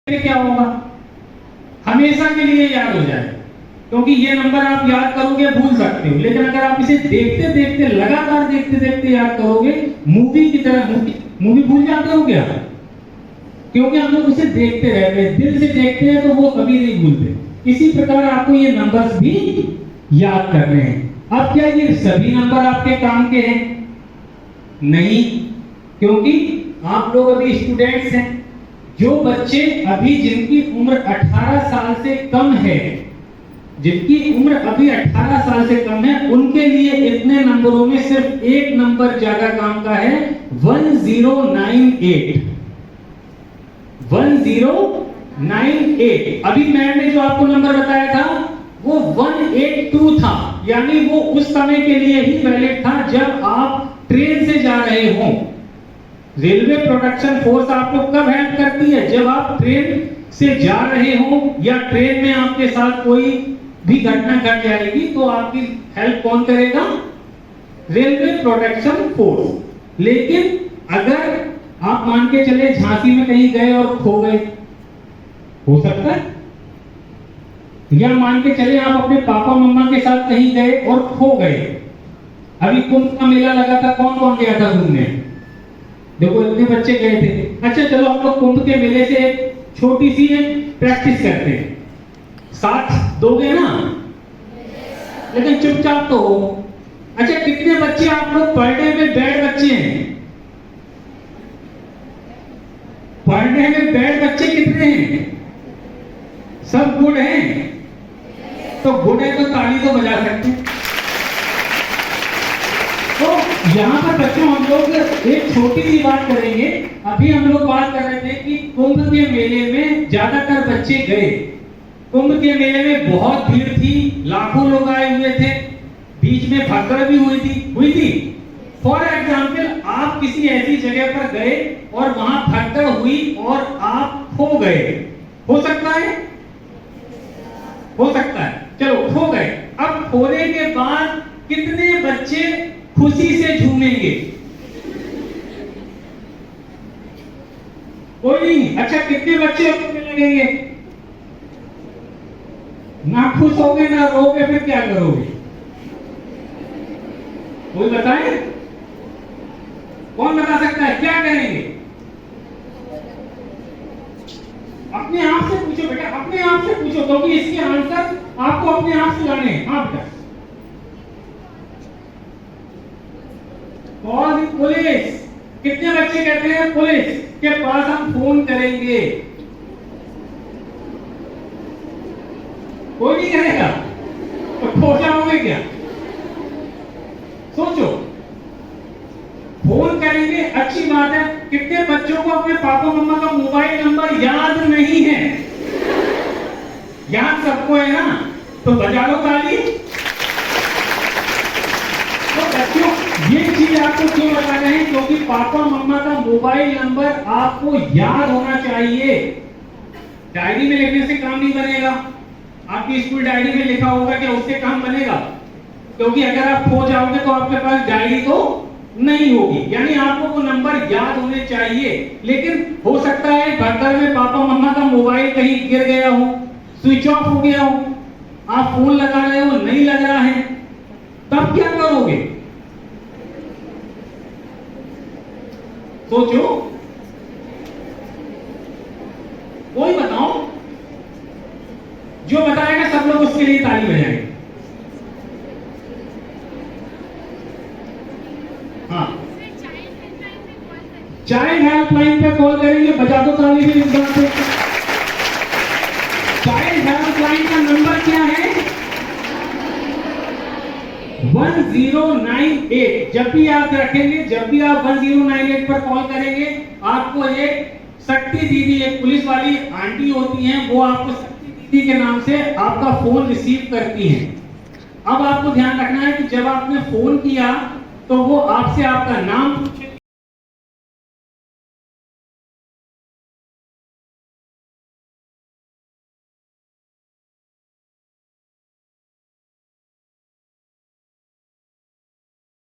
क्या होगा, हमेशा के लिए याद हो जाए, क्योंकि ये नंबर आप याद करोगे भूल सकते हो, लेकिन अगर आप इसे देखते देखते लगातार देखते देखते याद करोगे, मूवी की तरह, मूवी भूल जाते हो क्या? क्योंकि हम लोग उसे देखते रहते हैं, दिल से देखते हैं, तो वो कभी नहीं भूलते। इसी प्रकार आपको ये नंबर्स भी याद करने हैं। अब क्या ये सभी नंबर आपके काम के हैं? नहीं, क्योंकि आप लोग अभी स्टूडेंट्स हैं। जो बच्चे अभी जिनकी उम्र 18 साल से कम है, जिनकी उम्र अभी 18 साल से कम है, उनके लिए इतने नंबरों में सिर्फ एक नंबर ज्यादा काम का है, 1098। 1098। अभी मैंने जो आपको नंबर बताया था वो 182 था, यानी वो उस समय के लिए ही वैलिड था जब आप ट्रेन से जा रहे हो। रेलवे प्रोटेक्शन फोर्स आपको कब हेल्प करती है? जब आप ट्रेन से जा रहे हो या ट्रेन में आपके साथ कोई भी घटना घट जाएगी तो आपकी हेल्प कौन करेगा? Railway protection force. लेकिन अगर आप मान के चले झांसी में कहीं गए और खो गए, हो सकता है, या मान के चले आप अपने पापा मम्मा के साथ कहीं गए और खो गए। अभी कुंभ का मेला लगा था, कौन कौन गया था घूमने? देखो इतने बच्चे गए थे। अच्छा चलो हम लोग कुंभ के मेले से छोटी सी प्रैक्टिस करते हैं, साथ दोगे ना? लेकिन चुपचाप तो हो। अच्छा कितने बच्चे आप लोग पढ़ने में बैड बच्चे हैं? पढ़ने में बैड बच्चे कितने हैं? सब गुड हैं? तो गुड है तो ताली तो बजा सकते हैं। तो यहाँ पर बच्चों हम लोग एक छोटी सी बात करेंगे। अभी हम लोग बात कर रहे थे कि कुंभ के मेले में ज्यादातर बच्चे गए। कुंभ के मेले में बहुत भीड़ थी, लाखों लोग आए हुए थे, बीच में भगदड़ भी हुई थी। फॉर एग्जाम्पल आप किसी ऐसी जगह पर गए और वहां भगदड़ हुई और आप खो गए, हो सकता है? हो सकता है। चलो खो गए, अब खोने के बाद कितने बच्चे खुशी से झूमेंगे? कोई नहीं। अच्छा कितने बच्चे रोने लगेंगे? ना खुश होगे ना रोगे, फिर क्या करोगे? कोई बताए? कौन बता सकता है क्या करेंगे? अपने आप से पूछो बेटा, अपने आप से पूछो, क्योंकि इसके आंसर आपको अपने आप से लाने हैं। हाँ बेटा। Call the police. कितने बच्चे कहते हैं पुलिस के पास हम फोन करेंगे? कोई नहीं करेगा, तो खो जाओगे क्या? सोचो। फोन करेंगे, अच्छी बात है। कितने बच्चों को अपने पापा मम्मा का मोबाइल नंबर याद नहीं है? याद सबको है ना? तो बजा लो ताली। तो बच्चों ये चीज आपको क्यों बता रहे हैं? क्योंकि पापा मम्मा का मोबाइल नंबर आपको याद होना चाहिए। डायरी में लिखने से काम नहीं बनेगा। आपकी स्कूल डायरी में लिखा होगा क्या? उससे काम बनेगा? क्योंकि अगर आप खो जाओगे तो आपके पास डायरी तो नहीं होगी। यानी आपको वो नंबर याद होने चाहिए। लेकिन हो सकता है भगदड़ में पापा मम्मा का मोबाइल कहीं गिर गया हो, स्विच ऑफ हो गया हो, आप फोन लगा रहे हो नहीं लग रहा है, तब क्या करोगे? सोचो। कोई बताओ, जो बताएगा सब लोग उसके लिए ताली बजाएंगे। हाँ, चाइल्ड हेल्पलाइन पे कॉल करेंगे, बजा दो ताली भी इस बात पे। चाइल्ड हेल्पलाइन का नंबर क्या है? 1098। जब भी आप रखेंगे, जब भी आप 1098 पर कॉल करेंगे, आपको एक शक्ति दीदी, एक पुलिस वाली आंटी होती हैं, वो आपको शक्ति दीदी के नाम से आपका फोन रिसीव करती हैं। अब आपको ध्यान रखना है कि जब आपने फोन किया तो वो आपसे आपका नाम पूछेगी,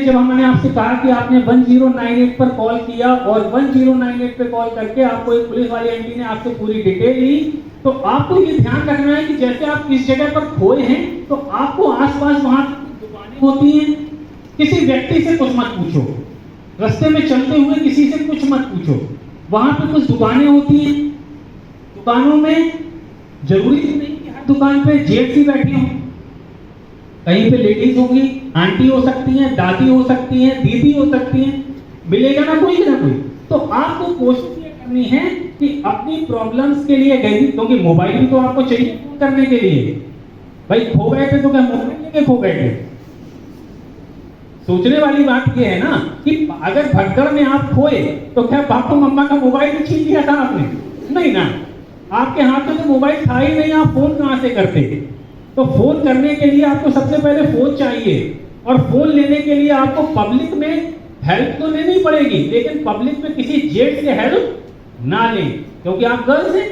जब हमने आपसे कहा कि आपने 1098 पर कॉल किया और 1098 पे कॉल करके आपको एक पुलिस वाली आंटी ने आपसे पूरी डिटेल ली, तो आपको ये ध्यान रखना है कि जैसे आप किस जगह पर खोए हैं तो आपको आसपास वहां दुकानें होती हैं, किसी व्यक्ति से कुछ मत पूछो, रास्ते में चलते हुए किसी से कुछ मत पूछो। वहां पे कुछ दुकानें होती हैं, दुकानों में जरूरी नहीं कि हर दुकान पे जेंट्स ही बैठी हों, कहीं पे लेडीज होगी, आंटी हो सकती हैं, दादी हो सकती हैं, दीदी हो सकती हैं, मिलेगा ना कोई ना कोई। तो आपको कोशिश ये करनी है कि अपनी प्रॉब्लम्स के लिए गई, क्योंकि मोबाइल भी तो आपको चाहिए फोन करने के लिए। भाई खो गए थे तो क्या मोबाइल लेके खो गए थे? सोचने वाली बात ये है ना कि अगर भगदड़ में आप खोए तो क्या पापा मम्मा का मोबाइल भी छीन लिया था आपने? नहीं ना, आपके हाथ में तो मोबाइल था ही नहीं, आप फोन कहां से करते? तो फोन करने के लिए आपको सबसे पहले फोन चाहिए, और फोन लेने के लिए आपको पब्लिक में हेल्प तो लेनी पड़ेगी, लेकिन पब्लिक में किसी जेट से हेल्प ना लें, क्योंकि आप गर्ल्स हैं।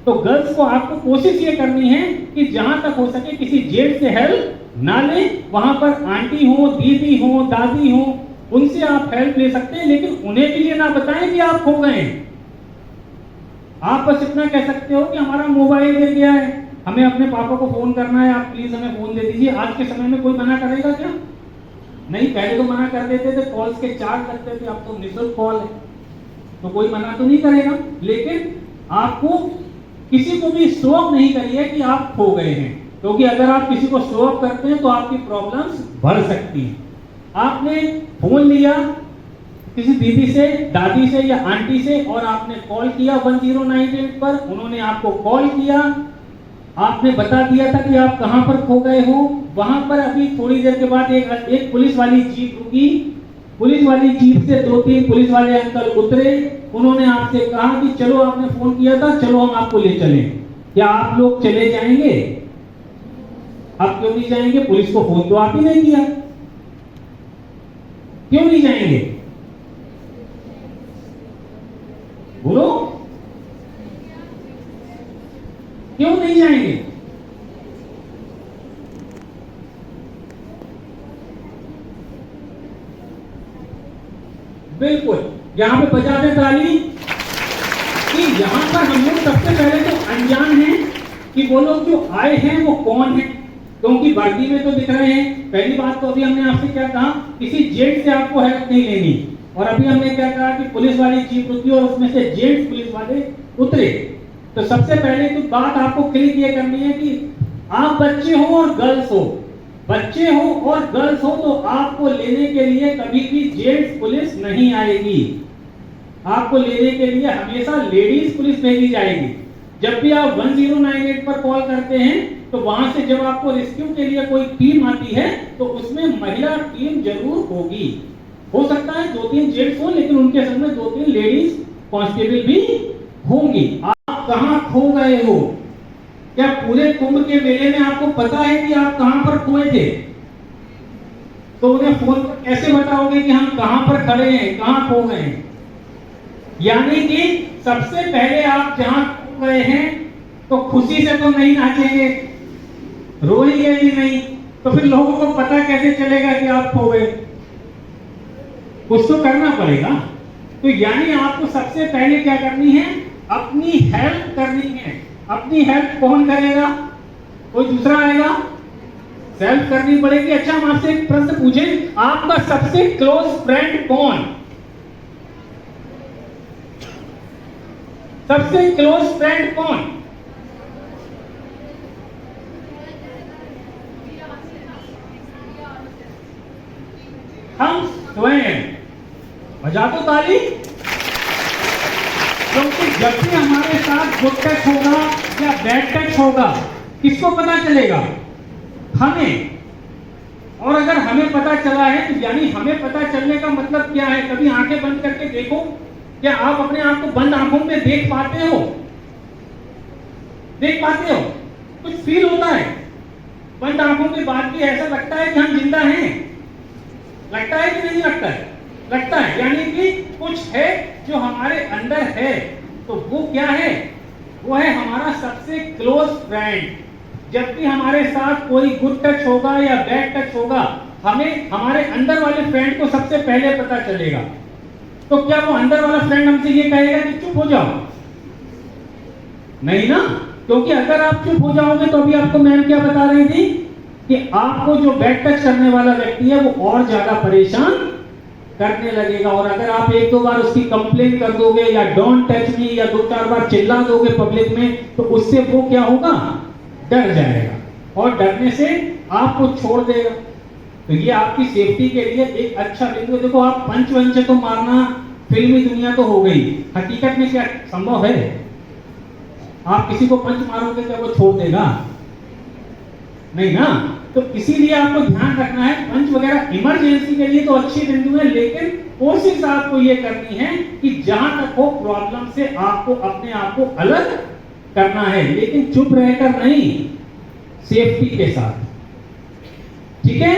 तो गर्ल्स को आपको कोशिश ये करनी है कि जहां तक हो सके किसी जेट से हेल्प ना लें। वहां पर आंटी हो, दीदी हो, दादी हो, उनसे आप हेल्प ले सकते हैं, लेकिन उन्हें भी ये ना बताएं कि आप खो गए हैं। आप बस इतना कह सकते हो कि हमारा मोबाइल गिर गया है, हमें अपने पापा को फोन करना है, आप प्लीज हमें फोन दे दीजिए। आज के समय में कोई मना करेगा क्या? नहीं, पहले तो मना कर देते थे, कॉल्स के चार्ज लगते थे, अब तो निःशुल्क कॉल है, तो कोई मना तो नहीं करेगा। लेकिन आपको किसी को भी शो ऑफ नहीं करिए कि आप खो गए हैं, क्योंकि अगर आप किसी को शो ऑफ करते हैं तो आपकी प्रॉब्लम्स बढ़ सकती हैं। आपने फोन लिया किसी दीदी से, दादी से या आंटी से, और आपने कॉल किया 1098 पर, उन्होंने आपको कॉल किया, आपने बता दिया था कि आप कहां पर खो गए हो। वहां पर अभी थोड़ी देर के बाद एक पुलिस वाली जीप रुकी, पुलिस वाली जीप से 2-3 पुलिस वाले अंकल उतरे, उन्होंने आपसे कहा कि चलो आपने फोन किया था, चलो हम आपको ले चलें। क्या आप लोग चले जाएंगे? आप क्यों नहीं जाएंगे? पुलिस को फोन तो आप ही नहीं किया, क्यों नहीं जाएंगे? बोलो, क्यों नहीं जाएंगे? बिल्कुल, यहां पे बजा दे ताली कि यहां पर हम लोग सबसे पहले तो अनजान हैं कि वो लोग जो आए हैं वो कौन है, क्योंकि वर्दी में तो दिख रहे हैं। पहली बात तो अभी हमने आपसे क्या कहा, किसी जेंट्स से आपको हेल्प नहीं लेनी, और अभी हमने क्या कहा कि पुलिस वाली जीप रुकी और उसमें से जेंट्स पुलिस वाले उतरे। तो सबसे पहले तो बात आपको क्लिक ये करनी है कि आप बच्चे हो और गर्ल्स हो, बच्चे हो और गर्ल्स हो, तो आपको लेने के लिए कभी भी जेंट्स पुलिस नहीं आएगी, आपको लेने के लिए हमेशा लेडीज पुलिस भेजी जाएगी। जब भी आप 1098 पर कॉल करते हैं तो वहां से जब आपको रेस्क्यू के लिए कोई टीम आती है तो उसमें महिला टीम जरूर होगी। हो सकता है 2-3 जेंट्स हो, लेकिन उनके संग में 2-3 लेडीज कांस्टेबल भी होंगी। आप कहां खो गए हो? क्या पूरे कुंभ के मेले में आपको पता है कि आप कहां पर खोए थे? तो उन्हें फोन पर कैसे बताओगे कि हम कहां पर खड़े हैं, कहां खो गए हैं? यानी कि सबसे पहले आप जहां खो गए हैं तो खुशी से तो नहीं नाचेंगे, रोएंगे ही नहीं, तो फिर लोगों को पता कैसे चलेगा कि आप खो गए? कुछ तो करना पड़ेगा। तो यानी आपको सबसे पहले क्या करनी है? अपनी हेल्प करनी है। अपनी हेल्प कौन करेगा? कोई दूसरा आएगा? सेल्फ करनी पड़ेगी। अच्छा, हम आपसे एक प्रश्न पूछें, आपका सबसे क्लोज फ्रेंड कौन? सबसे क्लोज फ्रेंड कौन? हम स्वयं। बजा दो ताली। क्योंकि जब भी हमारे साथ गुड टच होगा या बैड टच होगा, किसको पता चलेगा? हमें। और अगर हमें पता चला है तो यानी हमें पता चलने का मतलब क्या है? कभी आंखें बंद करके देखो, क्या आप अपने आप को बंद आंखों में देख पाते हो? देख पाते हो? कुछ फील होता है? बंद आंखों के बाद भी ऐसा लगता है कि हम जिंदा हैं? लगता है कि नहीं लगता है? लगता है। यानी कि कुछ है जो हमारे अंदर है। तो वो क्या है? वो है हमारा सबसे क्लोज फ्रेंड। जब भी हमारे साथ कोई गुड टच होगा या बैड टच होगा, हमें हमारे अंदर वाले फ्रेंड को सबसे पहले पता चलेगा, तो क्या वो अंदर वाला फ्रेंड हमसे ये कहेगा कि चुप हो जाओ? नहीं ना, क्योंकि अगर आप चुप हो जाओगे तो अभी आपको मैम क्या बता रही थी कि आपको जो बैड टच करने वाला व्यक्ति है वो और ज्यादा परेशान करने लगेगा। और अगर आप एक दो बार उसकी कंप्लेन कर दोगे या डोंट टच मी या दो चार बार चिल्ला दोगे पब्लिक में, तो उससे वो क्या होगा, डर जाएगा और डरने से आपको छोड़ देगा। तो ये आपकी सेफ्टी के लिए एक अच्छा बिंदु है। देखो, आप पंच वंच तो मारना फिल्मी दुनिया तो हो गई, हकीकत में क्या संभव है? आप किसी को पंच मारोगे क्या वो छोड़ देगा? नहीं ना। तो इसीलिए आपको ध्यान रखना है, पंच वगैरह इमरजेंसी के लिए तो अच्छी बिंदु है, लेकिन कोशिश आपको ये करनी है कि जहां तक हो प्रॉब्लम से आपको अपने आप को अलग करना है, लेकिन चुप रहकर नहीं, सेफ्टी के साथ। ठीक है?